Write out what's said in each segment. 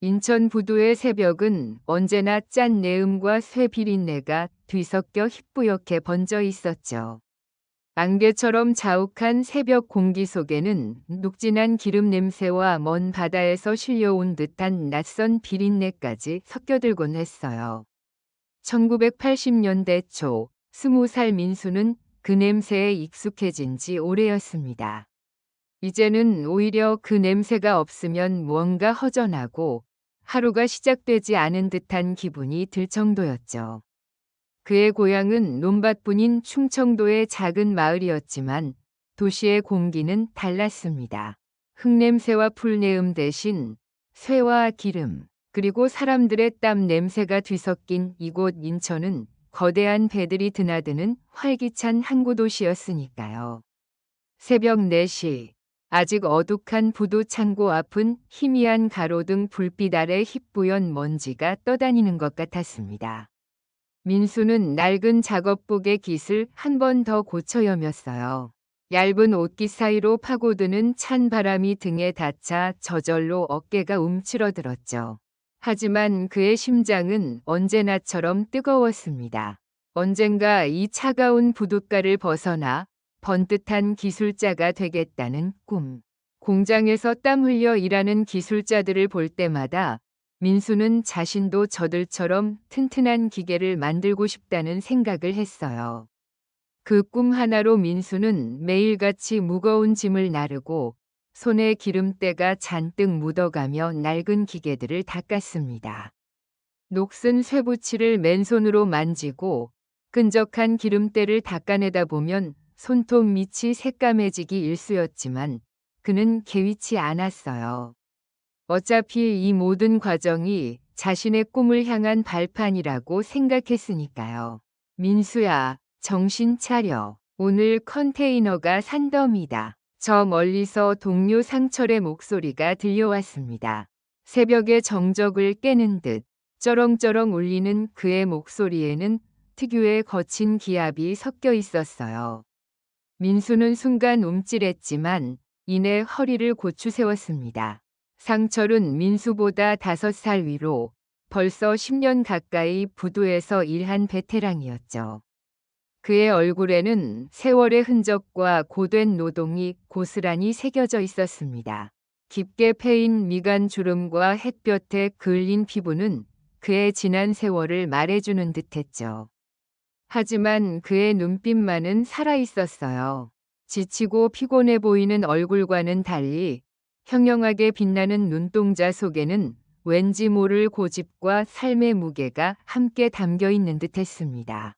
인천 부두의 새벽은 언제나 짠 내음과 쇠 비린내가 뒤섞여 희뿌옇게 번져 있었죠. 안개처럼 자욱한 새벽 공기 속에는 녹진한 기름 냄새와 먼 바다에서 실려온 듯한 낯선 비린내까지 섞여들곤 했어요. 1980년대 초 20살 민수는 그 냄새에 익숙해진 지 오래였습니다. 이제는 오히려 그 냄새가 없으면 뭔가 허전하고 하루가 시작되지 않은 듯한 기분이 들 정도였죠. 그의 고향은 논밭뿐인 충청도의 작은 마을이었지만 도시의 공기는 달랐습니다. 흙냄새와 풀내음 대신 쇠와 기름, 그리고 사람들의 땀 냄새가 뒤섞인 이곳 인천은 거대한 배들이 드나드는 활기찬 항구 도시였으니까요. 새벽 4시, 아직 어둑한 부두 창고 앞은 희미한 가로등 불빛 아래 희뿌연 먼지가 떠다니는 것 같았습니다. 민수는 낡은 작업복의 깃을 한 번 더 고쳐 여몄어요. 얇은 옷깃 사이로 파고드는 찬 바람이 등에 닿자 저절로 어깨가 움츠러들었죠. 하지만 그의 심장은 언제나처럼 뜨거웠습니다. 언젠가 이 차가운 부둣가를 벗어나 번듯한 기술자가 되겠다는 꿈. 공장에서 땀 흘려 일하는 기술자들을 볼 때마다 민수는 자신도 저들처럼 튼튼한 기계를 만들고 싶다는 생각을 했어요. 그 꿈 하나로 민수는 매일같이 무거운 짐을 나르고 손에 기름때가 잔뜩 묻어가며 낡은 기계들을 닦았습니다. 녹슨 쇠붙이를 맨손으로 만지고 끈적한 기름때를 닦아내다 보면 손톱 밑이 새까매지기 일쑤였지만 그는 개의치 않았어요. 어차피 이 모든 과정이 자신의 꿈을 향한 발판이라고 생각했으니까요. 민수야, 정신 차려. 오늘 컨테이너가 산더미다. 저 멀리서 동료 상철의 목소리가 들려왔습니다. 새벽의 정적을 깨는 듯 쩌렁쩌렁 울리는 그의 목소리에는 특유의 거친 기압이 섞여 있었어요. 민수는 순간 움찔했지만 이내 허리를 고추 세웠습니다. 상철은 민수보다 5살 위로 벌써 10년 가까이 부두에서 일한 베테랑이었죠. 그의 얼굴에는 세월의 흔적과 고된 노동이 고스란히 새겨져 있었습니다. 깊게 패인 미간 주름과 햇볕에 그을린 피부는 그의 지난 세월을 말해주는 듯했죠. 하지만 그의 눈빛만은 살아있었어요. 지치고 피곤해 보이는 얼굴과는 달리 형형하게 빛나는 눈동자 속에는 왠지 모를 고집과 삶의 무게가 함께 담겨 있는 듯했습니다.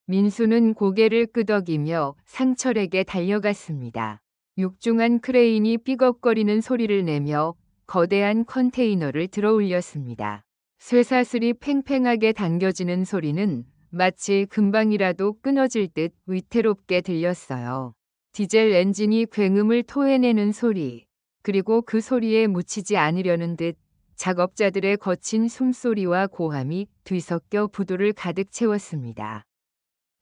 민수는 고개를 끄덕이며 상철에게 달려갔습니다. 육중한 크레인이 삐걱거리는 소리를 내며 거대한 컨테이너를 들어 올렸습니다. 쇠사슬이 팽팽하게 당겨지는 소리는 마치 금방이라도 끊어질 듯 위태롭게 들렸어요. 디젤 엔진이 굉음을 토해내는 소리, 그리고 그 소리에 묻히지 않으려는 듯 작업자들의 거친 숨소리와 고함이 뒤섞여 부두를 가득 채웠습니다.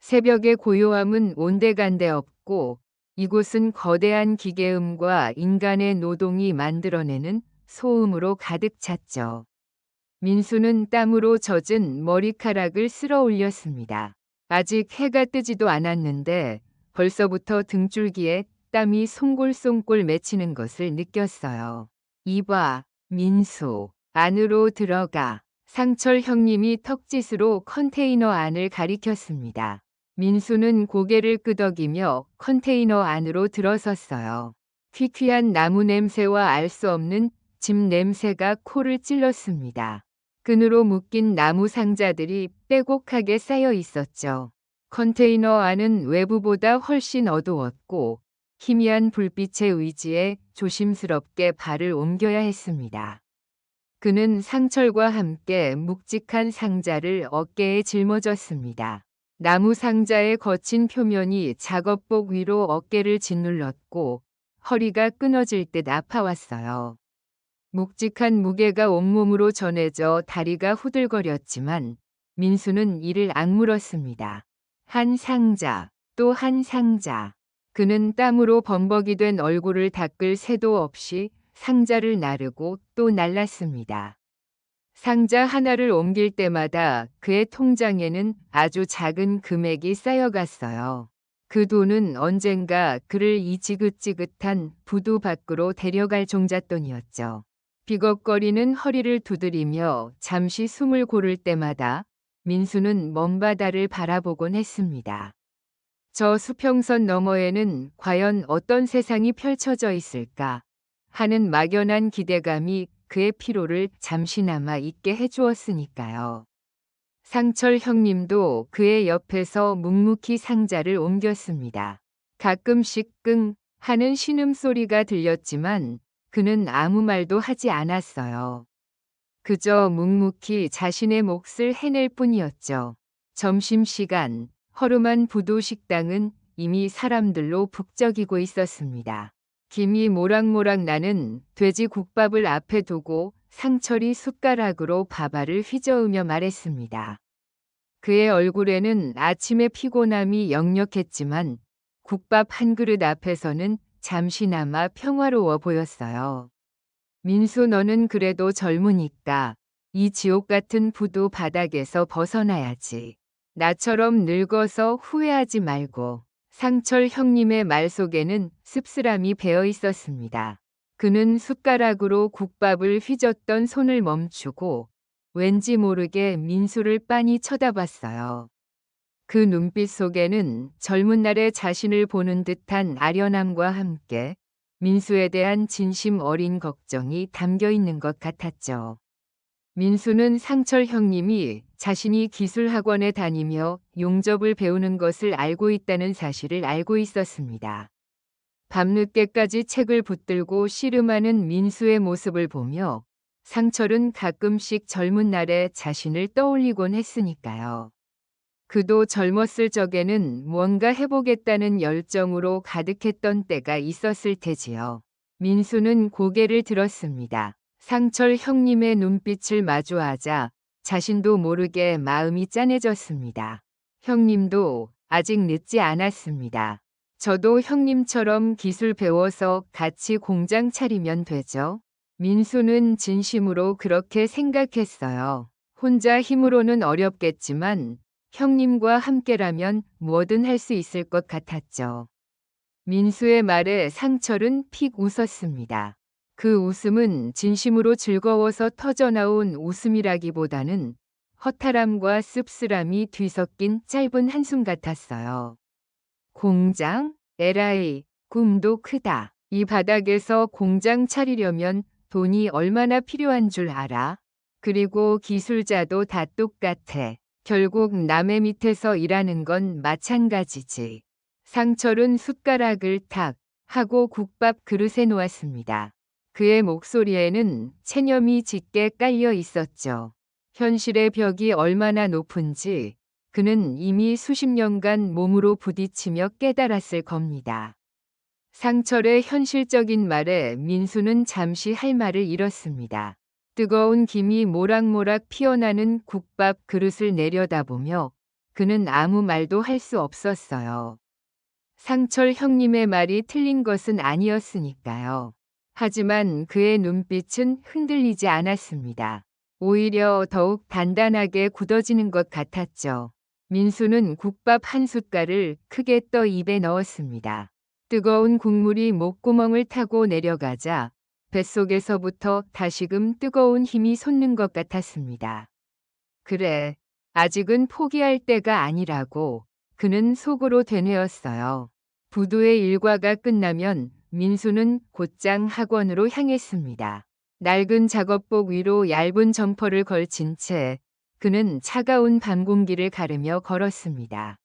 새벽의 고요함은 온데간데 없고 이곳은 거대한 기계음과 인간의 노동이 만들어내는 소음으로 가득 찼죠. 민수는 땀으로 젖은 머리카락을 쓸어 올렸습니다. 아직 해가 뜨지도 않았는데 벌써부터 등줄기에 땀이 송골송골 맺히는 것을 느꼈어요. 이봐, 민수, 안으로 들어가. 상철 형님이 턱짓으로 컨테이너 안을 가리켰습니다. 민수는 고개를 끄덕이며 컨테이너 안으로 들어섰어요. 퀴퀴한 나무 냄새와 알 수 없는 집 냄새가 코를 찔렀습니다. 끈으로 묶인 나무 상자들이 빼곡하게 쌓여 있었죠. 컨테이너 안은 외부보다 훨씬 어두웠고 희미한 불빛의 의지에 조심스럽게 발을 옮겨야 했습니다. 그는 상철과 함께 묵직한 상자를 어깨에 짊어졌습니다. 나무 상자의 거친 표면이 작업복 위로 어깨를 짓눌렀고 허리가 끊어질 듯 아파왔어요. 묵직한 무게가 온몸으로 전해져 다리가 후들거렸지만 민수는 이를 악물었습니다. 한 상자, 또 한 상자. 그는 땀으로 범벅이 된 얼굴을 닦을 새도 없이 상자를 나르고 또 날랐습니다. 상자 하나를 옮길 때마다 그의 통장에는 아주 작은 금액이 쌓여갔어요. 그 돈은 언젠가 그를 이 지긋지긋한 부두 밖으로 데려갈 종잣돈이었죠. 비걱거리는 허리를 두드리며 잠시 숨을 고를 때마다 민수는 먼 바다를 바라보곤 했습니다. 저 수평선 너머에는 과연 어떤 세상이 펼쳐져 있을까 하는 막연한 기대감이 그의 피로를 잠시나마 잊게 해주었으니까요. 상철 형님도 그의 옆에서 묵묵히 상자를 옮겼습니다. 가끔씩 끙 하는 신음소리가 들렸지만 그는 아무 말도 하지 않았어요. 그저 묵묵히 자신의 몫을 해낼 뿐이었죠. 점심시간, 허름한 부두 식당은 이미 사람들로 북적이고 있었습니다. 김이 모락모락 나는 돼지국밥을 앞에 두고 상철이 숟가락으로 밥알을 휘저으며 말했습니다. 그의 얼굴에는 아침의 피곤함이 역력했지만 국밥 한 그릇 앞에서는 잠시나마 평화로워 보였어요. 민수, 너는 그래도 젊으니까 이 지옥 같은 부두 바닥에서 벗어나야지. 나처럼 늙어서 후회하지 말고. 상철 형님의 말 속에는 씁쓸함이 배어 있었습니다. 그는 숟가락으로 국밥을 휘젓던 손을 멈추고 왠지 모르게 민수를 빤히 쳐다봤어요. 그 눈빛 속에는 젊은 날의 자신을 보는 듯한 아련함과 함께 민수에 대한 진심 어린 걱정이 담겨 있는 것 같았죠. 민수는 상철 형님이 자신이 기술학원에 다니며 용접을 배우는 것을 알고 있다는 사실을 알고 있었습니다. 밤늦게까지 책을 붙들고 씨름하는 민수의 모습을 보며 상철은 가끔씩 젊은 날의 자신을 떠올리곤 했으니까요. 그도 젊었을 적에는 무언가 해보겠다는 열정으로 가득했던 때가 있었을 테지요. 민수는 고개를 들었습니다. 상철 형님의 눈빛을 마주하자 자신도 모르게 마음이 짠해졌습니다. 형님도 아직 늦지 않았습니다. 저도 형님처럼 기술 배워서 같이 공장 차리면 되죠. 민수는 진심으로 그렇게 생각했어요. 혼자 힘으로는 어렵겠지만 형님과 함께라면 뭐든 할 수 있을 것 같았죠. 민수의 말에 상철은 픽 웃었습니다. 그 웃음은 진심으로 즐거워서 터져나온 웃음이라기보다는 허탈함과 씁쓸함이 뒤섞인 짧은 한숨 같았어요. 공장? 에라이, 꿈도 크다. 이 바닥에서 공장 차리려면 돈이 얼마나 필요한 줄 알아? 그리고 기술자도 다 똑같아. 결국 남의 밑에서 일하는 건 마찬가지지. 상철은 숟가락을 탁 하고 국밥 그릇에 놓았습니다. 그의 목소리에는 체념이 짙게 깔려 있었죠. 현실의 벽이 얼마나 높은지 그는 이미 수십 년간 몸으로 부딪히며 깨달았을 겁니다. 상철의 현실적인 말에 민수는 잠시 할 말을 잃었습니다. 뜨거운 김이 모락모락 피어나는 국밥 그릇을 내려다보며 그는 아무 말도 할 수 없었어요. 상철 형님의 말이 틀린 것은 아니었으니까요. 하지만 그의 눈빛은 흔들리지 않았습니다. 오히려 더욱 단단하게 굳어지는 것 같았죠. 민수는 국밥 한 숟갈을 크게 떠 입에 넣었습니다. 뜨거운 국물이 목구멍을 타고 내려가자 뱃속에서부터 다시금 뜨거운 힘이 솟는 것 같았습니다. 그래, 아직은 포기할 때가 아니라고 그는 속으로 되뇌었어요. 부두의 일과가 끝나면 민수는 곧장 학원으로 향했습니다. 낡은 작업복 위로 얇은 점퍼를 걸친 채 그는 차가운 밤 공기를 가르며 걸었습니다.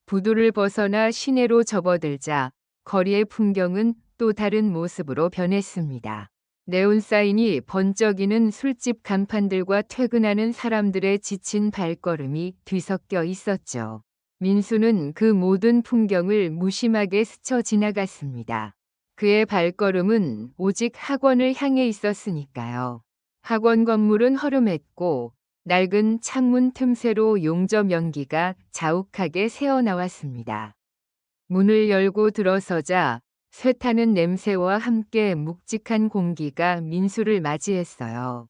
부두를 벗어나 시내로 접어들자 거리의 풍경은 또 다른 모습으로 변했습니다. 네온사인이 번쩍이는 술집 간판들과 퇴근하는 사람들의 지친 발걸음이 뒤섞여 있었죠. 민수는 그 모든 풍경을 무심하게 스쳐 지나갔습니다. 그의 발걸음은 오직 학원을 향해 있었으니까요. 학원 건물은 허름했고 낡은 창문 틈새로 용접 연기가 자욱하게 새어나왔습니다. 문을 열고 들어서자 쇠타는 냄새와 함께 묵직한 공기가 민수를 맞이했어요.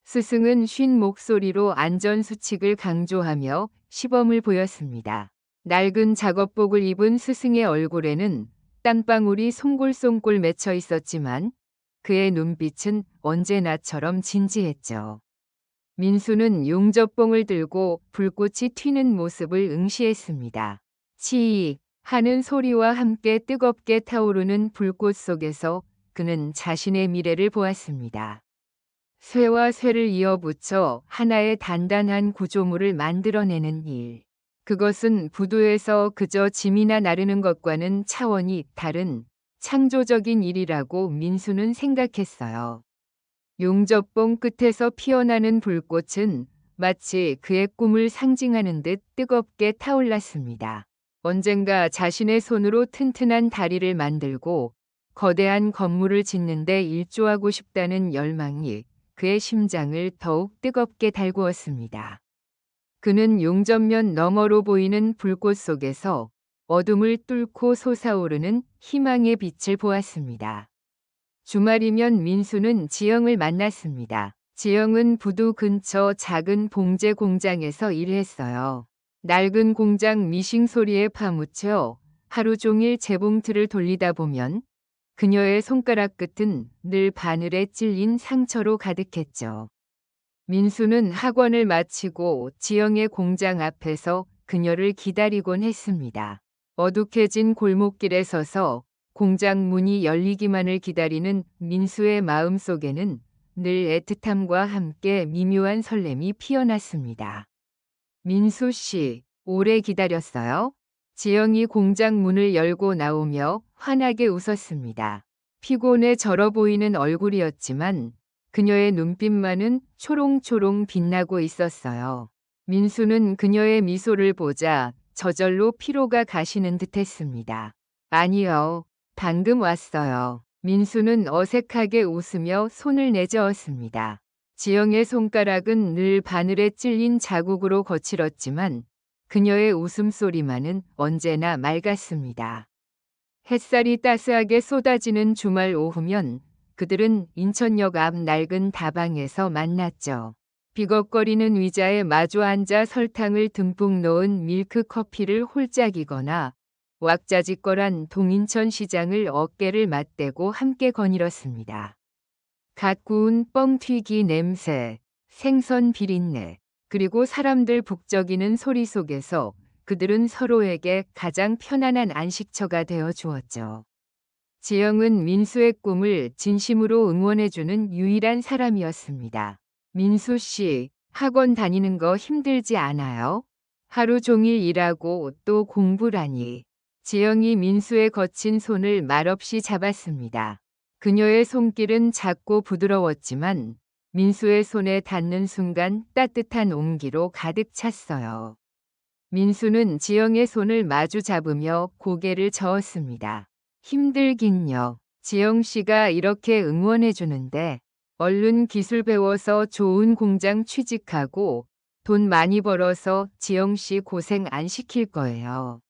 스승은 쉰 목소리로 안전수칙을 강조하며 시범을 보였습니다. 낡은 작업복을 입은 스승의 얼굴에는 땀방울이 송골송골 맺혀 있었지만 그의 눈빛은 언제나처럼 진지했죠. 민수는 용접봉을 들고 불꽃이 튀는 모습을 응시했습니다. 치익 하는 소리와 함께 뜨겁게 타오르는 불꽃 속에서 그는 자신의 미래를 보았습니다. 쇠와 쇠를 이어붙여 하나의 단단한 구조물을 만들어내는 일. 그것은 부두에서 그저 짐이나 나르는 것과는 차원이 다른 창조적인 일이라고 민수는 생각했어요. 용접봉 끝에서 피어나는 불꽃은 마치 그의 꿈을 상징하는 듯 뜨겁게 타올랐습니다. 언젠가 자신의 손으로 튼튼한 다리를 만들고 거대한 건물을 짓는 데 일조하고 싶다는 열망이 그의 심장을 더욱 뜨겁게 달구었습니다. 그는 용접면 너머로 보이는 불꽃 속에서 어둠을 뚫고 솟아오르는 희망의 빛을 보았습니다. 주말이면 민수는 지영을 만났습니다. 지영은 부두 근처 작은 봉제 공장에서 일했어요. 낡은 공장 미싱 소리에 파묻혀 하루 종일 재봉틀을 돌리다 보면 그녀의 손가락 끝은 늘 바늘에 찔린 상처로 가득했죠. 민수는 학원을 마치고 지영의 공장 앞에서 그녀를 기다리곤 했습니다. 어둑해진 골목길에 서서 공장 문이 열리기만을 기다리는 민수의 마음 속에는 늘 애틋함과 함께 미묘한 설렘이 피어났습니다. 민수 씨, 오래 기다렸어요? 지영이 공장 문을 열고 나오며 환하게 웃었습니다. 피곤해 절어 보이는 얼굴이었지만 그녀의 눈빛만은 초롱초롱 빛나고 있었어요. 민수는 그녀의 미소를 보자 저절로 피로가 가시는 듯했습니다. 아니요, 방금 왔어요. 민수는 어색하게 웃으며 손을 내저었습니다. 지영의 손가락은 늘 바늘에 찔린 자국으로 거칠었지만 그녀의 웃음소리만은 언제나 맑았습니다. 햇살이 따스하게 쏟아지는 주말 오후면 그들은 인천역 앞 낡은 다방에서 만났죠. 비걱거리는 의자에 마주 앉아 설탕을 듬뿍 넣은 밀크 커피를 홀짝이거나 왁자지껄한 동인천 시장을 어깨를 맞대고 함께 거닐었습니다. 갓 구운 뻥튀기 냄새, 생선 비린내, 그리고 사람들 북적이는 소리 속에서 그들은 서로에게 가장 편안한 안식처가 되어 주었죠. 지영은 민수의 꿈을 진심으로 응원해주는 유일한 사람이었습니다. 민수 씨, 학원 다니는 거 힘들지 않아요? 하루 종일 일하고 또 공부라니. 지영이 민수의 거친 손을 말없이 잡았습니다. 그녀의 손길은 작고 부드러웠지만 민수의 손에 닿는 순간 따뜻한 온기로 가득 찼어요. 민수는 지영의 손을 마주 잡으며 고개를 저었습니다. 힘들긴요. 지영 씨가 이렇게 응원해 주는데 얼른 기술 배워서 좋은 공장 취직하고 돈 많이 벌어서 지영 씨 고생 안 시킬 거예요.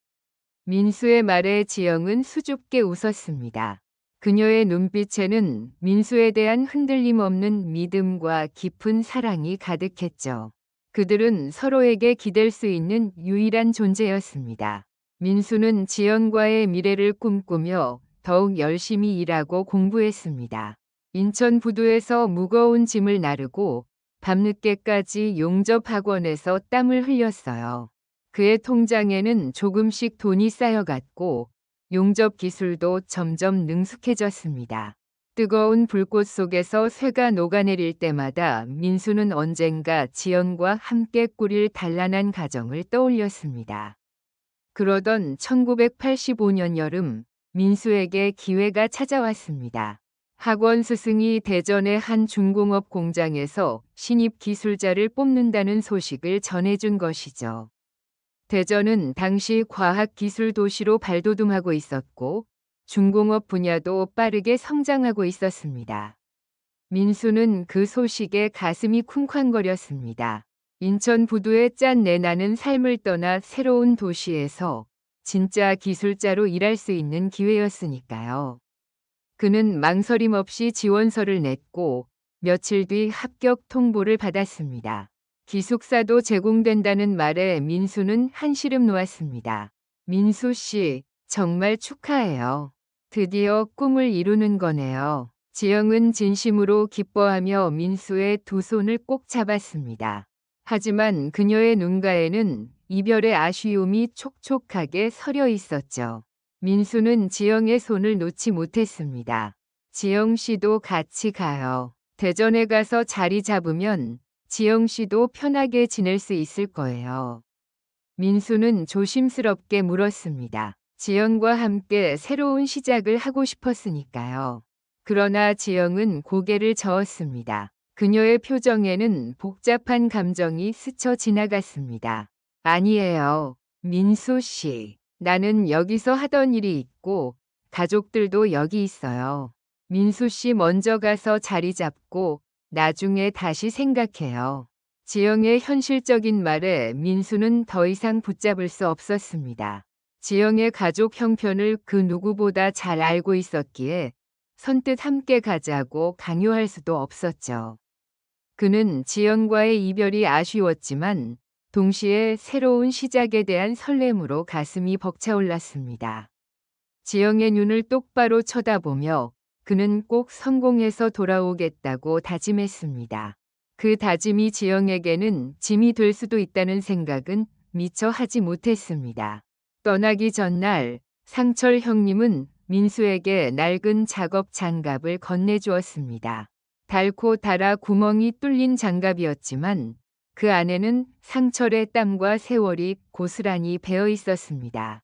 민수의 말에 지영은 수줍게 웃었습니다. 그녀의 눈빛에는 민수에 대한 흔들림 없는 믿음과 깊은 사랑이 가득했죠. 그들은 서로에게 기댈 수 있는 유일한 존재였습니다. 민수는 지영과의 미래를 꿈꾸며 더욱 열심히 일하고 공부했습니다. 인천 부두에서 무거운 짐을 나르고 밤늦게까지 용접 학원에서 땀을 흘렸어요. 그의 통장에는 조금씩 돈이 쌓여갔고 용접 기술도 점점 능숙해졌습니다. 뜨거운 불꽃 속에서 쇠가 녹아내릴 때마다 민수는 언젠가 지영과 함께 꾸릴 단란한 가정을 떠올렸습니다. 그러던 1985년 여름, 민수에게 기회가 찾아왔습니다. 학원 스승이 대전의 한 중공업 공장에서 신입 기술자를 뽑는다는 소식을 전해준 것이죠. 대전은 당시 과학기술 도시로 발돋움하고 있었고 중공업 분야도 빠르게 성장하고 있었습니다. 민수는 그 소식에 가슴이 쿵쾅거렸습니다. 인천 부두의 짠내 나는 삶을 떠나 새로운 도시에서 진짜 기술자로 일할 수 있는 기회였으니까요. 그는 망설임 없이 지원서를 냈고 며칠 뒤 합격 통보를 받았습니다. 기숙사도 제공된다는 말에 민수는 한시름 놓았습니다. 민수 씨, 정말 축하해요. 드디어 꿈을 이루는 거네요. 지영은 진심으로 기뻐하며 민수의 두 손을 꼭 잡았습니다. 하지만 그녀의 눈가에는 이별의 아쉬움이 촉촉하게 서려 있었죠. 민수는 지영의 손을 놓지 못했습니다. 지영 씨도 같이 가요. 대전에 가서 자리 잡으면 지영 씨도 편하게 지낼 수 있을 거예요. 민수는 조심스럽게 물었습니다. 지영과 함께 새로운 시작을 하고 싶었으니까요. 그러나 지영은 고개를 저었습니다. 그녀의 표정에는 복잡한 감정이 스쳐 지나갔습니다. 아니에요. 민수 씨. 나는 여기서 하던 일이 있고 가족들도 여기 있어요. 민수 씨 먼저 가서 자리 잡고 나중에 다시 생각해요. 지영의 현실적인 말에 민수는 더 이상 붙잡을 수 없었습니다. 지영의 가족 형편을 그 누구보다 잘 알고 있었기에 선뜻 함께 가자고 강요할 수도 없었죠. 그는 지영과의 이별이 아쉬웠지만 동시에 새로운 시작에 대한 설렘으로 가슴이 벅차올랐습니다. 지영의 눈을 똑바로 쳐다보며 그는 꼭 성공해서 돌아오겠다고 다짐했습니다. 그 다짐이 지영에게는 짐이 될 수도 있다는 생각은 미처 하지 못했습니다. 떠나기 전날 상철 형님은 민수에게 낡은 작업 장갑을 건네주었습니다. 닳고 닳아 구멍이 뚫린 장갑이었지만 그 안에는 상철의 땀과 세월이 고스란히 배어 있었습니다.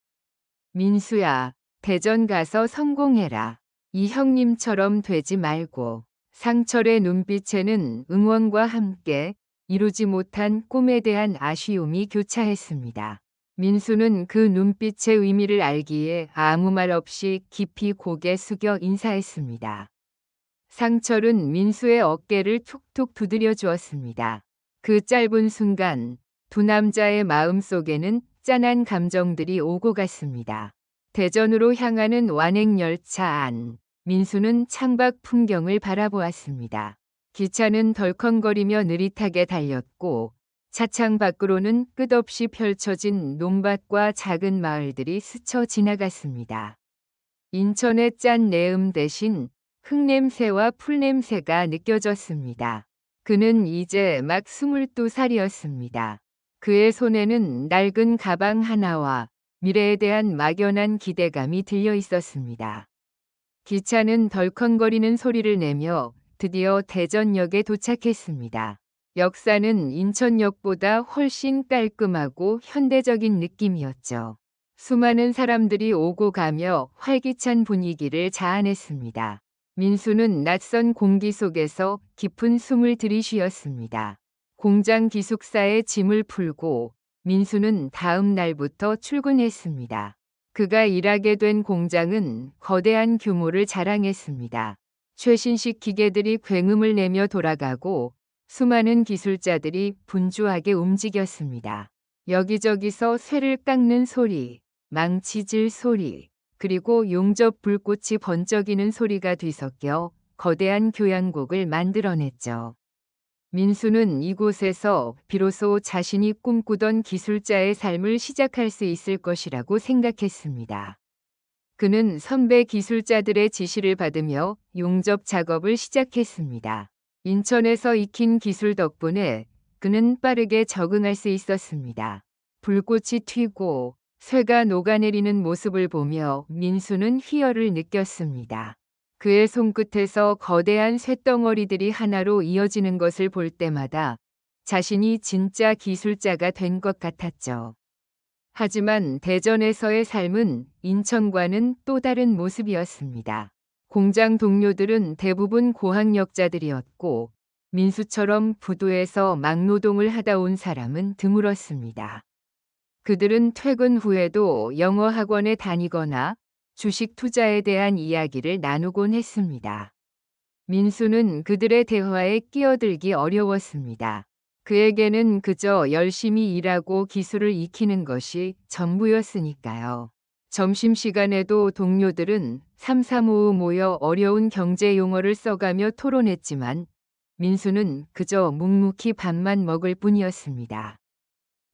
민수야, 대전 가서 성공해라. 이 형님처럼 되지 말고. 상철의 눈빛에는 응원과 함께 이루지 못한 꿈에 대한 아쉬움이 교차했습니다. 민수는 그 눈빛의 의미를 알기에 아무 말 없이 깊이 고개 숙여 인사했습니다. 상철은 민수의 어깨를 툭툭 두드려 주었습니다. 그 짧은 순간 두 남자의 마음속에는 짠한 감정들이 오고 갔습니다. 대전으로 향하는 완행열차 안, 민수는 창밖 풍경을 바라보았습니다. 기차는 덜컹거리며 느릿하게 달렸고 차창 밖으로는 끝없이 펼쳐진 논밭과 작은 마을들이 스쳐 지나갔습니다. 인천의 짠 내음 대신 흙냄새와 풀냄새가 느껴졌습니다. 그는 이제 막 22살이었습니다. 그의 손에는 낡은 가방 하나와 미래에 대한 막연한 기대감이 들려 있었습니다. 기차는 덜컹거리는 소리를 내며 드디어 대전역에 도착했습니다. 역사는 인천역보다 훨씬 깔끔하고 현대적인 느낌이었죠. 수많은 사람들이 오고 가며 활기찬 분위기를 자아냈습니다. 민수는 낯선 공기 속에서 깊은 숨을 들이쉬었습니다. 공장 기숙사에 짐을 풀고 민수는 다음 날부터 출근했습니다. 그가 일하게 된 공장은 거대한 규모를 자랑했습니다. 최신식 기계들이 굉음을 내며 돌아가고 수많은 기술자들이 분주하게 움직였습니다. 여기저기서 쇠를 깎는 소리, 망치질 소리, 그리고 용접 불꽃이 번쩍이는 소리가 뒤섞여 거대한 교향곡을 만들어냈죠. 민수는 이곳에서 비로소 자신이 꿈꾸던 기술자의 삶을 시작할 수 있을 것이라고 생각했습니다. 그는 선배 기술자들의 지시를 받으며 용접 작업을 시작했습니다. 인천에서 익힌 기술 덕분에 그는 빠르게 적응할 수 있었습니다. 불꽃이 튀고 쇠가 녹아내리는 모습을 보며 민수는 희열을 느꼈습니다. 그의 손끝에서 거대한 쇳덩어리들이 하나로 이어지는 것을 볼 때마다 자신이 진짜 기술자가 된 것 같았죠. 하지만 대전에서의 삶은 인천과는 또 다른 모습이었습니다. 공장 동료들은 대부분 고학력자들이었고 민수처럼 부두에서 막노동을 하다 온 사람은 드물었습니다. 그들은 퇴근 후에도 영어 학원에 다니거나 주식 투자에 대한 이야기를 나누곤 했습니다. 민수는 그들의 대화에 끼어들기 어려웠습니다. 그에게는 그저 열심히 일하고 기술을 익히는 것이 전부였으니까요. 점심시간에도 동료들은 삼삼오오 모여 어려운 경제 용어를 써가며 토론했지만 민수는 그저 묵묵히 밥만 먹을 뿐이었습니다.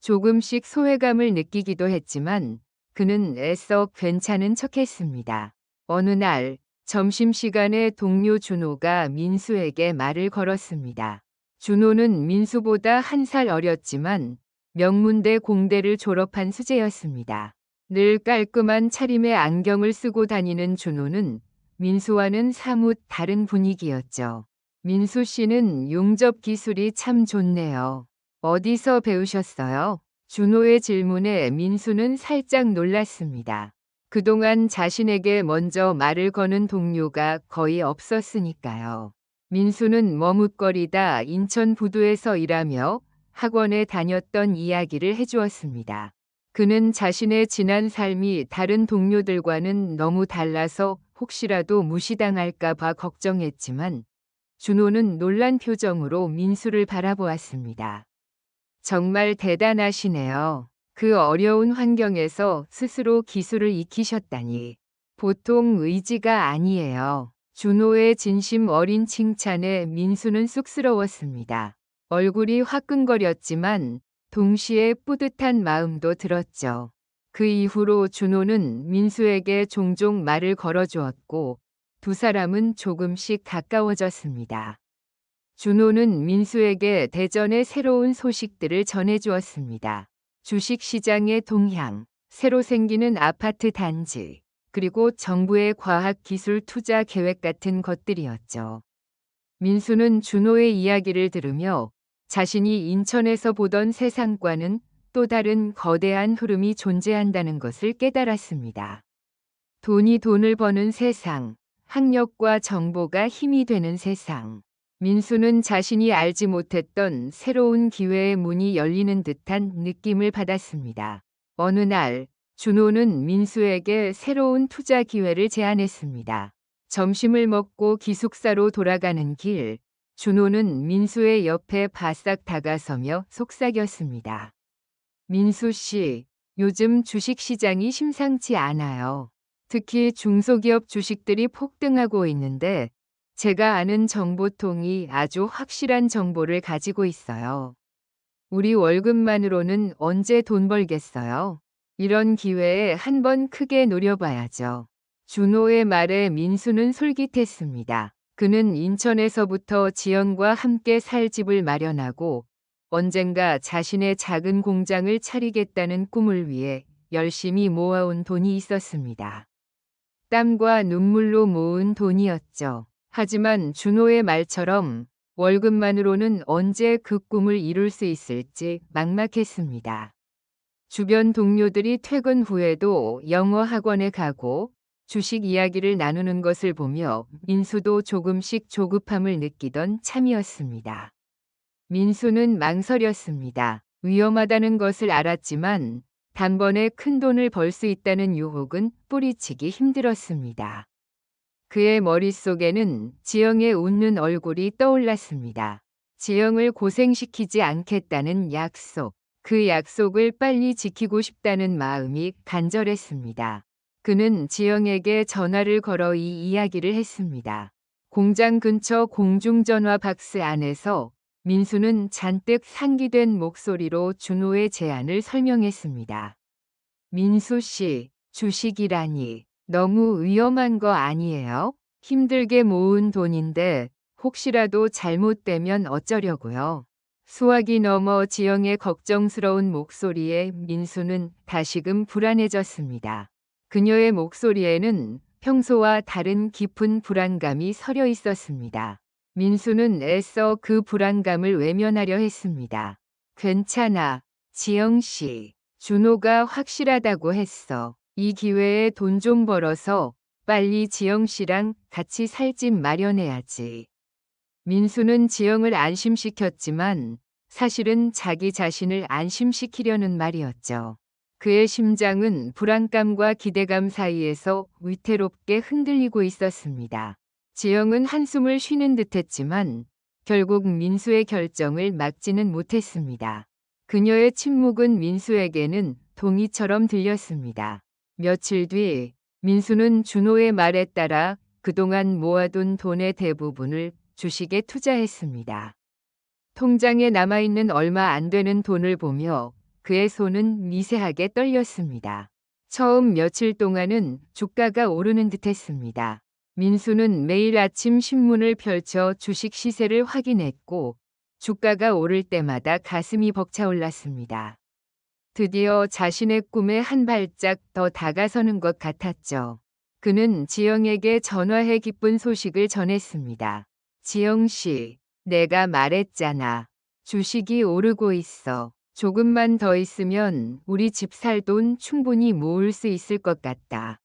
조금씩 소외감을 느끼기도 했지만 그는 애써 괜찮은 척했습니다. 어느 날 점심시간에 동료 준호가 민수에게 말을 걸었습니다. 준호는 민수보다 1살 어렸지만 명문대 공대를 졸업한 수재였습니다. 늘 깔끔한 차림의 안경을 쓰고 다니는 준호는 민수와는 사뭇 다른 분위기였죠. 민수 씨는 용접 기술이 참 좋네요. 어디서 배우셨어요? 준호의 질문에 민수는 살짝 놀랐습니다. 그동안 자신에게 먼저 말을 거는 동료가 거의 없었으니까요. 민수는 머뭇거리다 인천 부두에서 일하며 학원에 다녔던 이야기를 해주었습니다. 그는 자신의 지난 삶이 다른 동료들과는 너무 달라서 혹시라도 무시당할까 봐 걱정했지만 준호는 놀란 표정으로 민수를 바라보았습니다. 정말 대단하시네요. 그 어려운 환경에서 스스로 기술을 익히셨다니. 보통 의지가 아니에요. 준호의 진심 어린 칭찬에 민수는 쑥스러웠습니다. 얼굴이 화끈거렸지만 동시에 뿌듯한 마음도 들었죠. 그 이후로 준호는 민수에게 종종 말을 걸어주었고 두 사람은 조금씩 가까워졌습니다. 준호는 민수에게 대전의 새로운 소식들을 전해주었습니다. 주식시장의 동향, 새로 생기는 아파트 단지, 그리고 정부의 과학기술 투자 계획 같은 것들이었죠. 민수는 준호의 이야기를 들으며 자신이 인천에서 보던 세상과는 또 다른 거대한 흐름이 존재한다는 것을 깨달았습니다. 돈이 돈을 버는 세상, 학력과 정보가 힘이 되는 세상. 민수는 자신이 알지 못했던 새로운 기회의 문이 열리는 듯한 느낌을 받았습니다. 어느 날 준호는 민수에게 새로운 투자 기회를 제안했습니다. 점심을 먹고 기숙사로 돌아가는 길, 준호는 민수의 옆에 바싹 다가서며 속삭였습니다. 민수 씨, 요즘 주식시장이 심상치 않아요. 특히 중소기업 주식들이 폭등하고 있는데 제가 아는 정보통이 아주 확실한 정보를 가지고 있어요. 우리 월급만으로는 언제 돈 벌겠어요? 이런 기회에 한번 크게 노려봐야죠. 준호의 말에 민수는 솔깃했습니다. 그는 인천에서부터 지영과 함께 살 집을 마련하고 언젠가 자신의 작은 공장을 차리겠다는 꿈을 위해 열심히 모아온 돈이 있었습니다. 땀과 눈물로 모은 돈이었죠. 하지만 준호의 말처럼 월급만으로는 언제 그 꿈을 이룰 수 있을지 막막했습니다. 주변 동료들이 퇴근 후에도 영어 학원에 가고 주식 이야기를 나누는 것을 보며 민수도 조금씩 조급함을 느끼던 참이었습니다. 민수는 망설였습니다. 위험하다는 것을 알았지만 단번에 큰 돈을 벌 수 있다는 유혹은 뿌리치기 힘들었습니다. 그의 머릿속에는 지영의 웃는 얼굴이 떠올랐습니다. 지영을 고생시키지 않겠다는 약속. 그 약속을 빨리 지키고 싶다는 마음이 간절했습니다. 그는 지영에게 전화를 걸어 이 이야기를 했습니다. 공장 근처 공중전화 박스 안에서 민수는 잔뜩 상기된 목소리로 준호의 제안을 설명했습니다. 민수 씨, 주식이라니 너무 위험한 거 아니에요? 힘들게 모은 돈인데 혹시라도 잘못되면 어쩌려고요? 수화기 넘어 지영의 걱정스러운 목소리에 민수는 다시금 불안해졌습니다. 그녀의 목소리에는 평소와 다른 깊은 불안감이 서려 있었습니다. 민수는 애써 그 불안감을 외면하려 했습니다. 괜찮아, 지영 씨. 준호가 확실하다고 했어. 이 기회에 돈 좀 벌어서 빨리 지영 씨랑 같이 살 집 마련해야지. 민수는 지영을 안심시켰지만 사실은 자기 자신을 안심시키려는 말이었죠. 그의 심장은 불안감과 기대감 사이에서 위태롭게 흔들리고 있었습니다. 지영은 한숨을 쉬는 듯했지만 결국 민수의 결정을 막지는 못했습니다. 그녀의 침묵은 민수에게는 동의처럼 들렸습니다. 며칠 뒤 민수는 준호의 말에 따라 그동안 모아둔 돈의 대부분을 주식에 투자했습니다. 통장에 남아있는 얼마 안 되는 돈을 보며 그의 손은 미세하게 떨렸습니다. 처음 며칠 동안은 주가가 오르는 듯했습니다. 민수는 매일 아침 신문을 펼쳐 주식 시세를 확인했고 주가가 오를 때마다 가슴이 벅차올랐습니다. 드디어 자신의 꿈에 한 발짝 더 다가서는 것 같았죠. 그는 지영에게 전화해 기쁜 소식을 전했습니다. 지영 씨, 내가 말했잖아. 주식이 오르고 있어. 조금만 더 있으면 우리 집 살 돈 충분히 모을 수 있을 것 같다.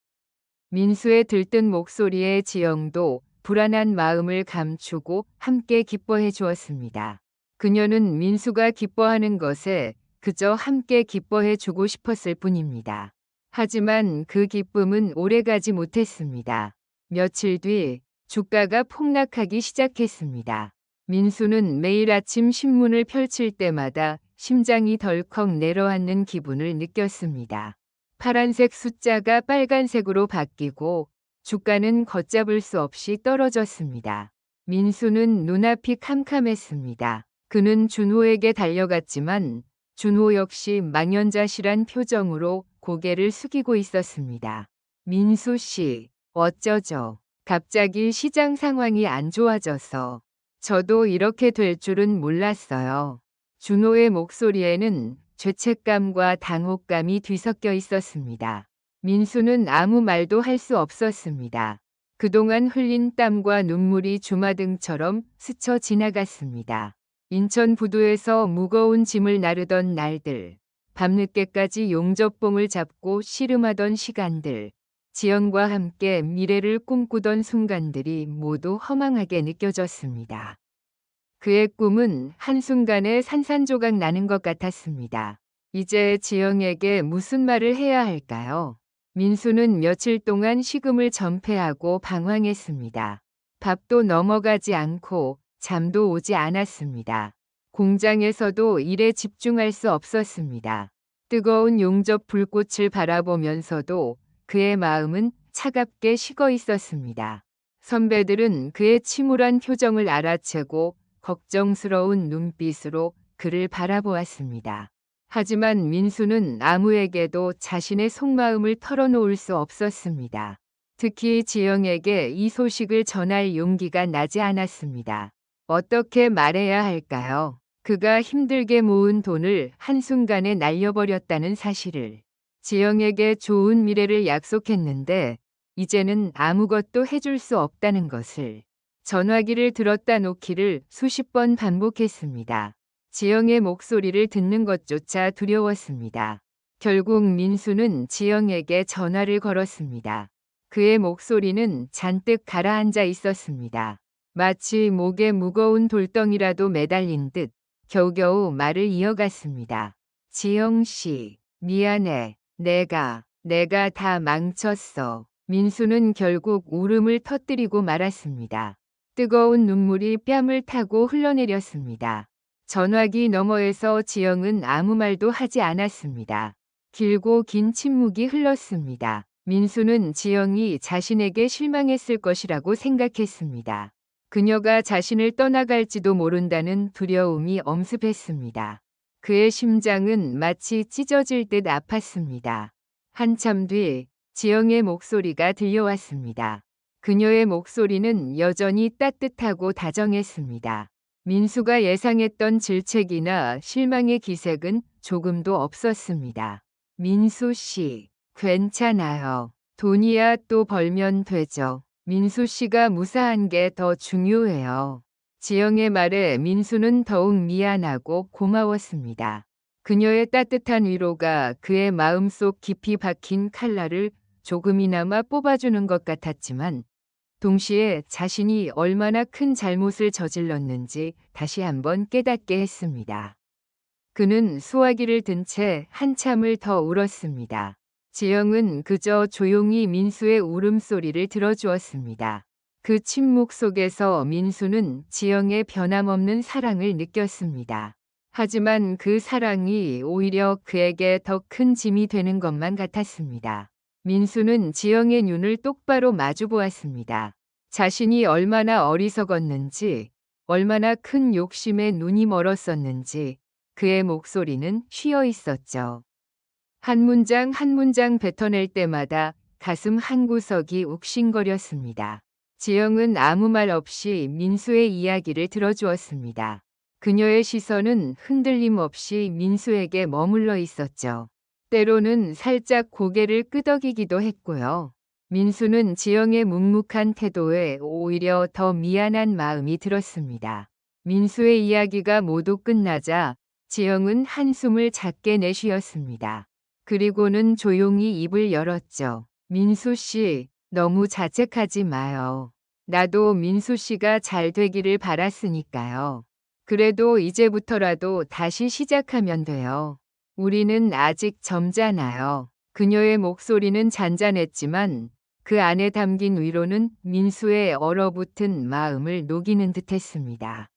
민수의 들뜬 목소리에 지영도 불안한 마음을 감추고 함께 기뻐해 주었습니다. 그녀는 민수가 기뻐하는 것에 그저 함께 기뻐해 주고 싶었을 뿐입니다. 하지만 그 기쁨은 오래가지 못했습니다. 며칠 뒤 주가가 폭락하기 시작했습니다. 민수는 매일 아침 신문을 펼칠 때마다 심장이 덜컥 내려앉는 기분을 느꼈습니다. 파란색 숫자가 빨간색으로 바뀌고 주가는 걷잡을 수 없이 떨어졌습니다. 민수는 눈앞이 캄캄했습니다. 그는 준호에게 달려갔지만 준호 역시 망연자실한 표정으로 고개를 숙이고 있었습니다. 민수 씨, 어쩌죠? 갑자기 시장 상황이 안 좋아져서 저도 이렇게 될 줄은 몰랐어요. 준호의 목소리에는 죄책감과 당혹감이 뒤섞여 있었습니다. 민수는 아무 말도 할 수 없었습니다. 그동안 흘린 땀과 눈물이 주마등처럼 스쳐 지나갔습니다. 인천 부두에서 무거운 짐을 나르던 날들, 밤늦게까지 용접봉을 잡고 씨름하던 시간들, 지영과 함께 미래를 꿈꾸던 순간들이 모두 허망하게 느껴졌습니다. 그의 꿈은 한순간에 산산조각 나는 것 같았습니다. 이제 지영에게 무슨 말을 해야 할까요? 민수는 며칠 동안 식음을 전폐하고 방황했습니다. 밥도 넘어가지 않고 잠도 오지 않았습니다. 공장에서도 일에 집중할 수 없었습니다. 뜨거운 용접 불꽃을 바라보면서도 그의 마음은 차갑게 식어 있었습니다. 선배들은 그의 침울한 표정을 알아채고 걱정스러운 눈빛으로 그를 바라보았습니다. 하지만 민수는 아무에게도 자신의 속마음을 털어놓을 수 없었습니다. 특히 지영에게 이 소식을 전할 용기가 나지 않았습니다. 어떻게 말해야 할까요? 그가 힘들게 모은 돈을 한순간에 날려버렸다는 사실을. 지영에게 좋은 미래를 약속했는데 이제는 아무것도 해줄 수 없다는 것을. 전화기를 들었다 놓기를 수십 번 반복했습니다. 지영의 목소리를 듣는 것조차 두려웠습니다. 결국 민수는 지영에게 전화를 걸었습니다. 그의 목소리는 잔뜩 가라앉아 있었습니다. 마치 목에 무거운 돌덩이라도 매달린 듯 겨우겨우 말을 이어갔습니다. 지영 씨, 미안해. 내가 다 망쳤어. 민수는 결국 울음을 터뜨리고 말았습니다. 뜨거운 눈물이 뺨을 타고 흘러내렸습니다. 전화기 너머에서 지영은 아무 말도 하지 않았습니다. 길고 긴 침묵이 흘렀습니다. 민수는 지영이 자신에게 실망했을 것이라고 생각했습니다. 그녀가 자신을 떠나갈지도 모른다는 두려움이 엄습했습니다. 그의 심장은 마치 찢어질 듯 아팠습니다. 한참 뒤 지영의 목소리가 들려왔습니다. 그녀의 목소리는 여전히 따뜻하고 다정했습니다. 민수가 예상했던 질책이나 실망의 기색은 조금도 없었습니다. 민수 씨, 괜찮아요. 돈이야 또 벌면 되죠. 민수 씨가 무사한 게 더 중요해요. 지영의 말에 민수는 더욱 미안하고 고마웠습니다. 그녀의 따뜻한 위로가 그의 마음속 깊이 박힌 칼날을 조금이나마 뽑아주는 것 같았지만 동시에 자신이 얼마나 큰 잘못을 저질렀는지 다시 한번 깨닫게 했습니다. 그는 수화기를 든 채 한참을 더 울었습니다. 지영은 그저 조용히 민수의 울음소리를 들어주었습니다. 그 침묵 속에서 민수는 지영의 변함없는 사랑을 느꼈습니다. 하지만 그 사랑이 오히려 그에게 더 큰 짐이 되는 것만 같았습니다. 민수는 지영의 눈을 똑바로 마주 보았습니다. 자신이 얼마나 어리석었는지, 얼마나 큰 욕심에 눈이 멀었었는지 그의 목소리는 쉬어 있었죠. 한 문장 한 문장 뱉어낼 때마다 가슴 한구석이 욱신거렸습니다. 지영은 아무 말 없이 민수의 이야기를 들어주었습니다. 그녀의 시선은 흔들림 없이 민수에게 머물러 있었죠. 때로는 살짝 고개를 끄덕이기도 했고요. 민수는 지영의 묵묵한 태도에 오히려 더 미안한 마음이 들었습니다. 민수의 이야기가 모두 끝나자 지영은 한숨을 작게 내쉬었습니다. 그리고는 조용히 입을 열었죠. 민수 씨, 너무 자책하지 마요. 나도 민수 씨가 잘 되기를 바랐으니까요. 그래도 이제부터라도 다시 시작하면 돼요. 우리는 아직 젊잖아요. 그녀의 목소리는 잔잔했지만 그 안에 담긴 위로는 민수의 얼어붙은 마음을 녹이는 듯했습니다.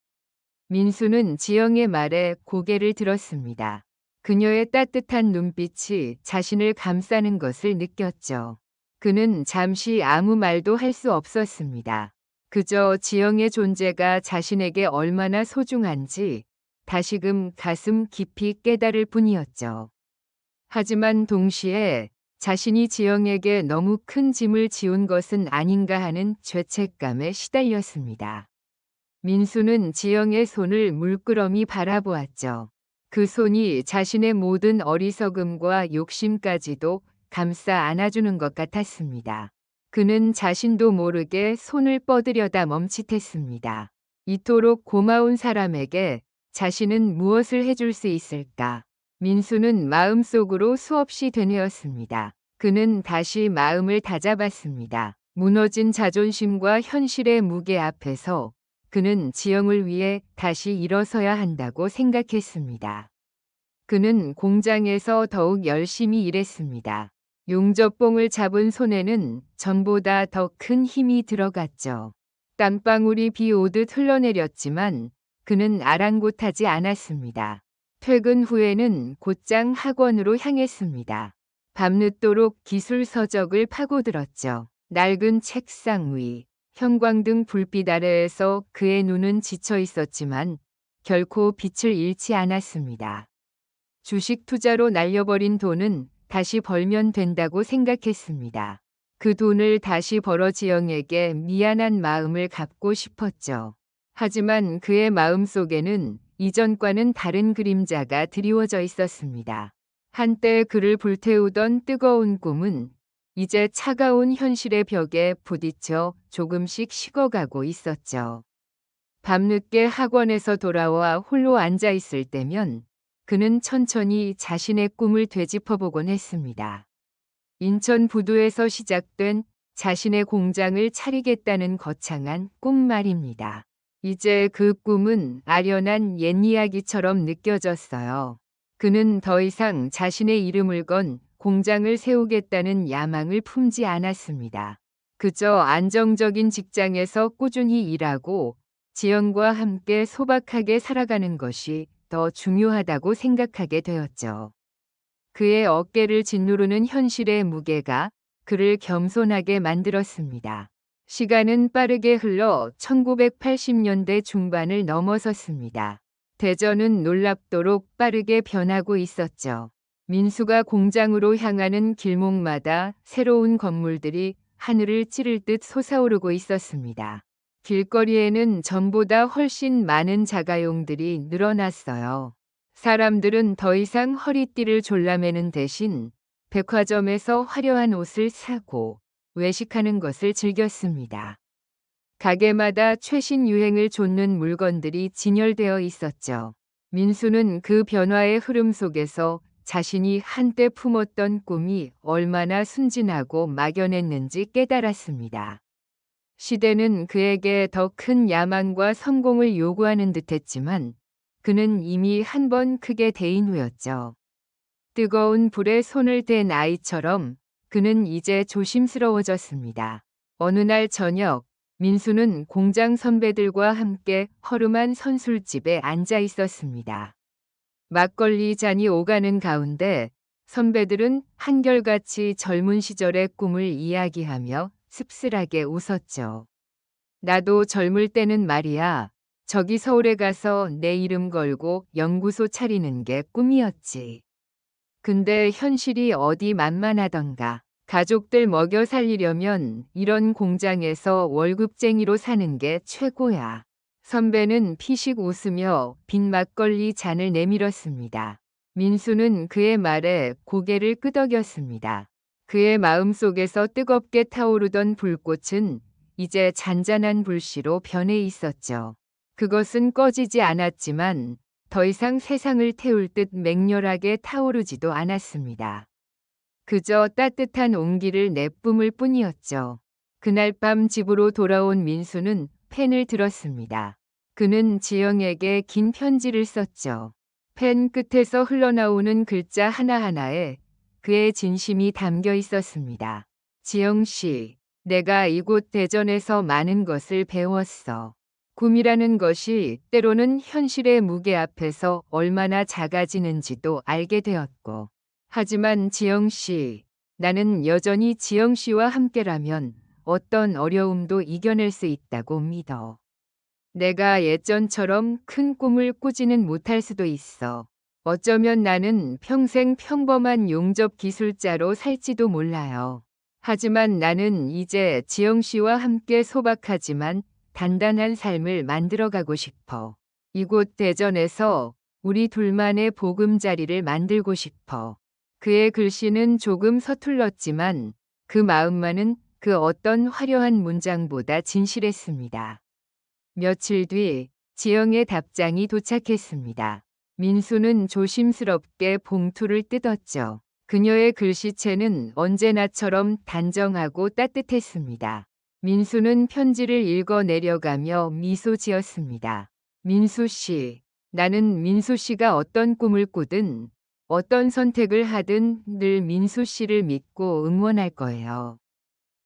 민수는 지영의 말에 고개를 들었습니다. 그녀의 따뜻한 눈빛이 자신을 감싸는 것을 느꼈죠. 그는 잠시 아무 말도 할 수 없었습니다. 그저 지영의 존재가 자신에게 얼마나 소중한지 다시금 가슴 깊이 깨달을 뿐이었죠. 하지만 동시에 자신이 지영에게 너무 큰 짐을 지운 것은 아닌가 하는 죄책감에 시달렸습니다. 민수는 지영의 손을 물끄러미 바라보았죠. 그 손이 자신의 모든 어리석음과 욕심까지도 감싸 안아주는 것 같았습니다. 그는 자신도 모르게 손을 뻗으려다 멈칫했습니다. 이토록 고마운 사람에게 자신은 무엇을 해줄 수 있을까? 민수는 마음속으로 수없이 되뇌었습니다. 그는 다시 마음을 다잡았습니다. 무너진 자존심과 현실의 무게 앞에서 그는 지영을 위해 다시 일어서야 한다고 생각했습니다. 그는 공장에서 더욱 열심히 일했습니다. 용접봉을 잡은 손에는 전보다 더 큰 힘이 들어갔죠. 땀방울이 비 오듯 흘러내렸지만 그는 아랑곳하지 않았습니다. 퇴근 후에는 곧장 학원으로 향했습니다. 밤늦도록 기술 서적을 파고들었죠. 낡은 책상 위, 형광등 불빛 아래에서 그의 눈은 지쳐 있었지만 결코 빛을 잃지 않았습니다. 주식 투자로 날려버린 돈은 다시 벌면 된다고 생각했습니다. 그 돈을 다시 벌어 지영에게 미안한 마음을 갚고 싶었죠. 하지만 그의 마음속에는 이전과는 다른 그림자가 드리워져 있었습니다. 한때 그를 불태우던 뜨거운 꿈은 이제 차가운 현실의 벽에 부딪혀 조금씩 식어가고 있었죠. 밤늦게 학원에서 돌아와 홀로 앉아 있을 때면 그는 천천히 자신의 꿈을 되짚어보곤 했습니다. 인천 부두에서 시작된 자신의 공장을 차리겠다는 거창한 꿈 말입니다. 이제 그 꿈은 아련한 옛 이야기처럼 느껴졌어요. 그는 더 이상 자신의 이름을 건 공장을 세우겠다는 야망을 품지 않았습니다. 그저 안정적인 직장에서 꾸준히 일하고 지영과 함께 소박하게 살아가는 것이 더 중요하다고 생각하게 되었죠. 그의 어깨를 짓누르는 현실의 무게가 그를 겸손하게 만들었습니다. 시간은 빠르게 흘러 1980년대 중반을 넘어섰습니다. 대전은 놀랍도록 빠르게 변하고 있었죠. 민수가 공장으로 향하는 길목마다 새로운 건물들이 하늘을 찌를 듯 솟아오르고 있었습니다. 길거리에는 전보다 훨씬 많은 자가용들이 늘어났어요. 사람들은 더 이상 허리띠를 졸라매는 대신 백화점에서 화려한 옷을 사고 외식하는 것을 즐겼습니다. 가게마다 최신 유행을 좇는 물건들이 진열되어 있었죠. 민수는 그 변화의 흐름 속에서 자신이 한때 품었던 꿈이 얼마나 순진하고 막연했는지 깨달았습니다. 시대는 그에게 더 큰 야망과 성공을 요구하는 듯했지만 그는 이미 한 번 크게 데인 후였죠. 뜨거운 불에 손을 댄 아이처럼 그는 이제 조심스러워졌습니다. 어느 날 저녁, 민수는 공장 선배들과 함께 허름한 선술집에 앉아 있었습니다. 막걸리 잔이 오가는 가운데 선배들은 한결같이 젊은 시절의 꿈을 이야기하며 씁쓸하게 웃었죠. 나도 젊을 때는 말이야. 저기 서울에 가서 내 이름 걸고 연구소 차리는 게 꿈이었지. 근데 현실이 어디 만만하던가. 가족들 먹여 살리려면 이런 공장에서 월급쟁이로 사는 게 최고야. 선배는 피식 웃으며 빈 막걸리 잔을 내밀었습니다. 민수는 그의 말에 고개를 끄덕였습니다. 그의 마음속에서 뜨겁게 타오르던 불꽃은 이제 잔잔한 불씨로 변해 있었죠. 그것은 꺼지지 않았지만 더 이상 세상을 태울 듯 맹렬하게 타오르지도 않았습니다. 그저 따뜻한 온기를 내뿜을 뿐이었죠. 그날 밤 집으로 돌아온 민수는 펜을 들었습니다. 그는 지영에게 긴 편지를 썼죠. 펜 끝에서 흘러나오는 글자 하나하나에 그의 진심이 담겨 있었습니다. 지영 씨, 내가 이곳 대전에서 많은 것을 배웠어. 꿈이라는 것이 때로는 현실의 무게 앞에서 얼마나 작아지는지도 알게 되었고. 하지만 지영 씨, 나는 여전히 지영 씨와 함께라면 어떤 어려움도 이겨낼 수 있다고 믿어. 내가 예전처럼 큰 꿈을 꾸지는 못할 수도 있어. 어쩌면 나는 평생 평범한 용접 기술자로 살지도 몰라요. 하지만 나는 이제 지영 씨와 함께 소박하지만 단단한 삶을 만들어가고 싶어. 이곳 대전에서 우리 둘만의 보금자리를 만들고 싶어. 그의 글씨는 조금 서툴렀지만 그 마음만은 그 어떤 화려한 문장보다 진실했습니다. 며칠 뒤 지영의 답장이 도착했습니다. 민수는 조심스럽게 봉투를 뜯었죠. 그녀의 글씨체는 언제나처럼 단정하고 따뜻했습니다. 민수는 편지를 읽어 내려가며 미소 지었습니다. 민수 씨, 나는 민수 씨가 어떤 꿈을 꾸든 어떤 선택을 하든 늘 민수 씨를 믿고 응원할 거예요.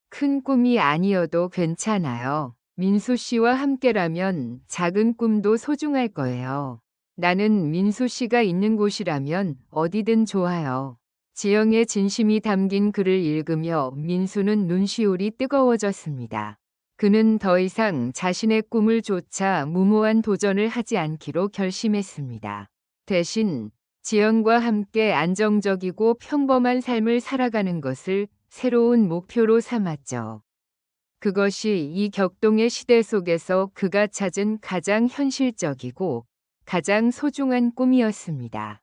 큰 꿈이 아니어도 괜찮아요. 민수 씨와 함께라면 작은 꿈도 소중할 거예요. 나는 민수 씨가 있는 곳이라면 어디든 좋아요. 지영의 진심이 담긴 글을 읽으며 민수는 눈시울이 뜨거워졌습니다. 그는 더 이상 자신의 꿈을 쫓아 무모한 도전을 하지 않기로 결심했습니다. 대신 지영과 함께 안정적이고 평범한 삶을 살아가는 것을 새로운 목표로 삼았죠. 그것이 이 격동의 시대 속에서 그가 찾은 가장 현실적이고 가장 소중한 꿈이었습니다.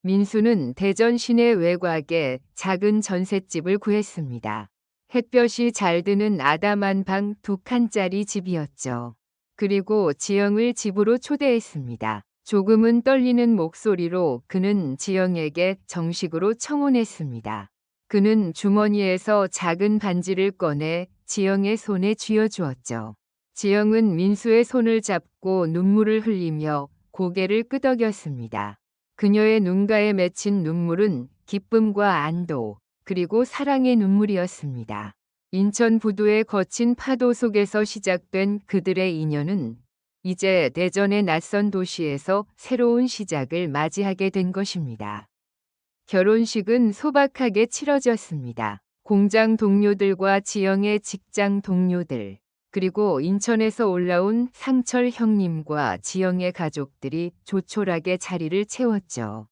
민수는 대전 시내 외곽에 작은 전셋집을 구했습니다. 햇볕이 잘 드는 아담한 방 2칸짜리 집이었죠. 그리고 지영을 집으로 초대했습니다. 조금은 떨리는 목소리로 그는 지영에게 정식으로 청혼했습니다. 그는 주머니에서 작은 반지를 꺼내 지영의 손에 쥐어주었죠. 지영은 민수의 손을 잡고 눈물을 흘리며 고개를 끄덕였습니다. 그녀의 눈가에 맺힌 눈물은 기쁨과 안도, 그리고 사랑의 눈물이었습니다. 인천 부두의 거친 파도 속에서 시작된 그들의 인연은 이제 대전의 낯선 도시에서 새로운 시작을 맞이하게 된 것입니다. 결혼식은 소박하게 치러졌습니다. 공장 동료들과 지영의 직장 동료들, 그리고 인천에서 올라온 상철 형님과 지영의 가족들이 조촐하게 자리를 채웠죠.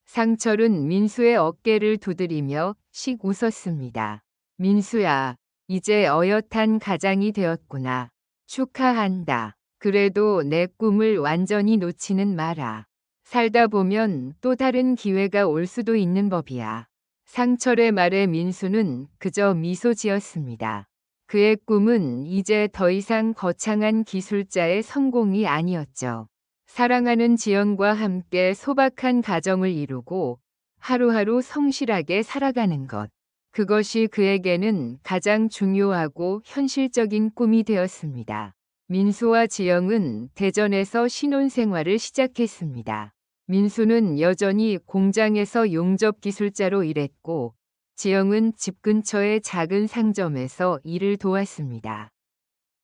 상철은 민수의 어깨를 두드리며 씩 웃었습니다. 민수야, 이제 어엿한 가장이 되었구나. 축하한다. 그래도 내 꿈을 완전히 놓지는 마라. 살다 보면 또 다른 기회가 올 수도 있는 법이야. 상철의 말에 민수는 그저 미소 지었습니다. 그의 꿈은 이제 더 이상 거창한 기술자의 성공이 아니었죠. 사랑하는 지영과 함께 소박한 가정을 이루고 하루하루 성실하게 살아가는 것. 그것이 그에게는 가장 중요하고 현실적인 꿈이 되었습니다. 민수와 지영은 대전에서 신혼생활을 시작했습니다. 민수는 여전히 공장에서 용접 기술자로 일했고 지영은 집 근처의 작은 상점에서 일을 도왔습니다.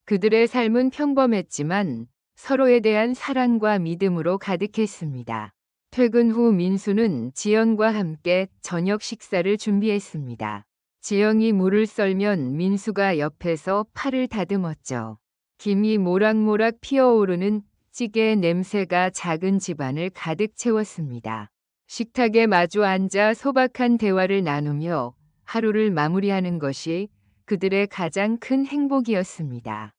그들의 삶은 평범했지만 서로에 대한 사랑과 믿음으로 가득했습니다. 퇴근 후 민수는 지영과 함께 저녁 식사를 준비했습니다. 지영이 물을 썰면 민수가 옆에서 팔을 다듬었죠. 김이 모락모락 피어오르는 찌개 냄새가 작은 집안을 가득 채웠습니다. 식탁에 마주 앉아 소박한 대화를 나누며 하루를 마무리하는 것이 그들의 가장 큰 행복이었습니다.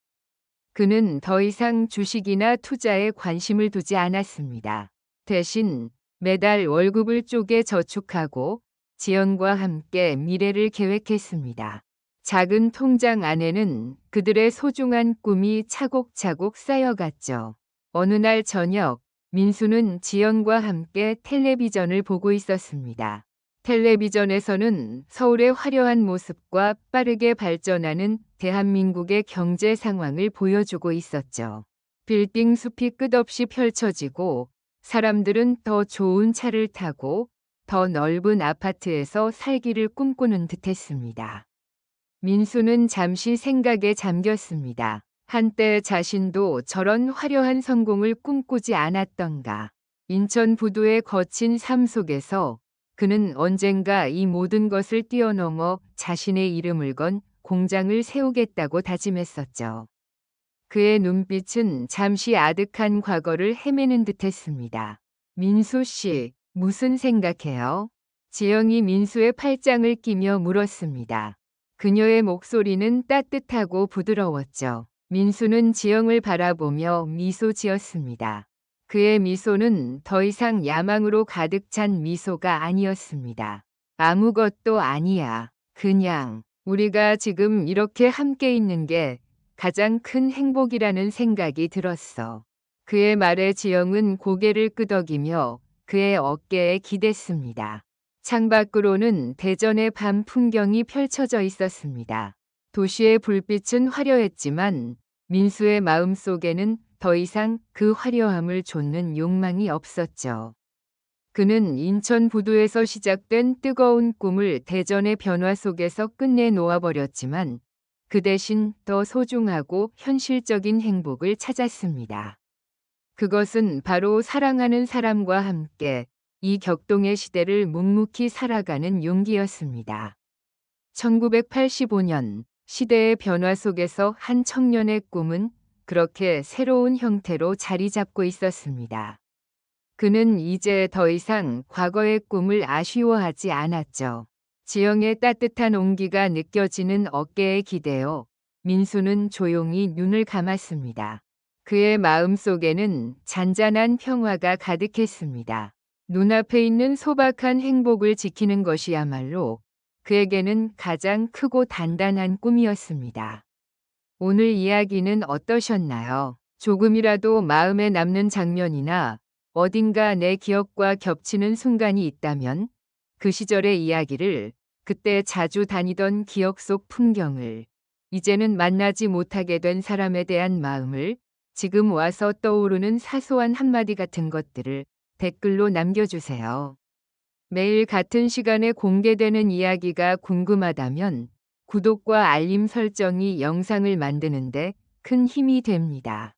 그는 더 이상 주식이나 투자에 관심을 두지 않았습니다. 대신 매달 월급을 쪼개 저축하고 지연과 함께 미래를 계획했습니다. 작은 통장 안에는 그들의 소중한 꿈이 차곡차곡 쌓여갔죠. 어느 날 저녁, 민수는 지연과 함께 텔레비전을 보고 있었습니다. 텔레비전에서는 서울의 화려한 모습과 빠르게 발전하는 대한민국의 경제 상황을 보여주고 있었죠. 빌딩 숲이 끝없이 펼쳐지고 사람들은 더 좋은 차를 타고 더 넓은 아파트에서 살기를 꿈꾸는 듯했습니다. 민수는 잠시 생각에 잠겼습니다. 한때 자신도 저런 화려한 성공을 꿈꾸지 않았던가. 인천 부두의 거친 삶 속에서 그는 언젠가 이 모든 것을 뛰어넘어 자신의 이름을 건 공장을 세우겠다고 다짐했었죠. 그의 눈빛은 잠시 아득한 과거를 헤매는 듯했습니다. 민수 씨, 무슨 생각해요? 지영이 민수의 팔짱을 끼며 물었습니다. 그녀의 목소리는 따뜻하고 부드러웠죠. 민수는 지영을 바라보며 미소 지었습니다. 그의 미소는 더 이상 야망으로 가득 찬 미소가 아니었습니다. 아무것도 아니야. 그냥 우리가 지금 이렇게 함께 있는 게 가장 큰 행복이라는 생각이 들었어. 그의 말에 지영은 고개를 끄덕이며 그의 어깨에 기댔습니다. 창밖으로는 대전의 밤 풍경이 펼쳐져 있었습니다. 도시의 불빛은 화려했지만 민수의 마음 속에는 더 이상 그 화려함을 좇는 욕망이 없었죠. 그는 인천 부두에서 시작된 뜨거운 꿈을 대전의 변화 속에서 끝내 놓아버렸지만 그 대신 더 소중하고 현실적인 행복을 찾았습니다. 그것은 바로 사랑하는 사람과 함께 이 격동의 시대를 묵묵히 살아가는 용기였습니다. 1985년 시대의 변화 속에서 한 청년의 꿈은 그렇게 새로운 형태로 자리 잡고 있었습니다. 그는 이제 더 이상 과거의 꿈을 아쉬워하지 않았죠. 지영의 따뜻한 온기가 느껴지는 어깨에 기대어 민수는 조용히 눈을 감았습니다. 그의 마음 속에는 잔잔한 평화가 가득했습니다. 눈앞에 있는 소박한 행복을 지키는 것이야말로 그에게는 가장 크고 단단한 꿈이었습니다. 오늘 이야기는 어떠셨나요? 조금이라도 마음에 남는 장면이나 어딘가 내 기억과 겹치는 순간이 있다면 그 시절의 이야기를, 그때 자주 다니던 기억 속 풍경을, 이제는 만나지 못하게 된 사람에 대한 마음을, 지금 와서 떠오르는 사소한 한마디 같은 것들을 댓글로 남겨주세요. 매일 같은 시간에 공개되는 이야기가 궁금하다면 구독과 알림 설정이 영상을 만드는데 큰 힘이 됩니다.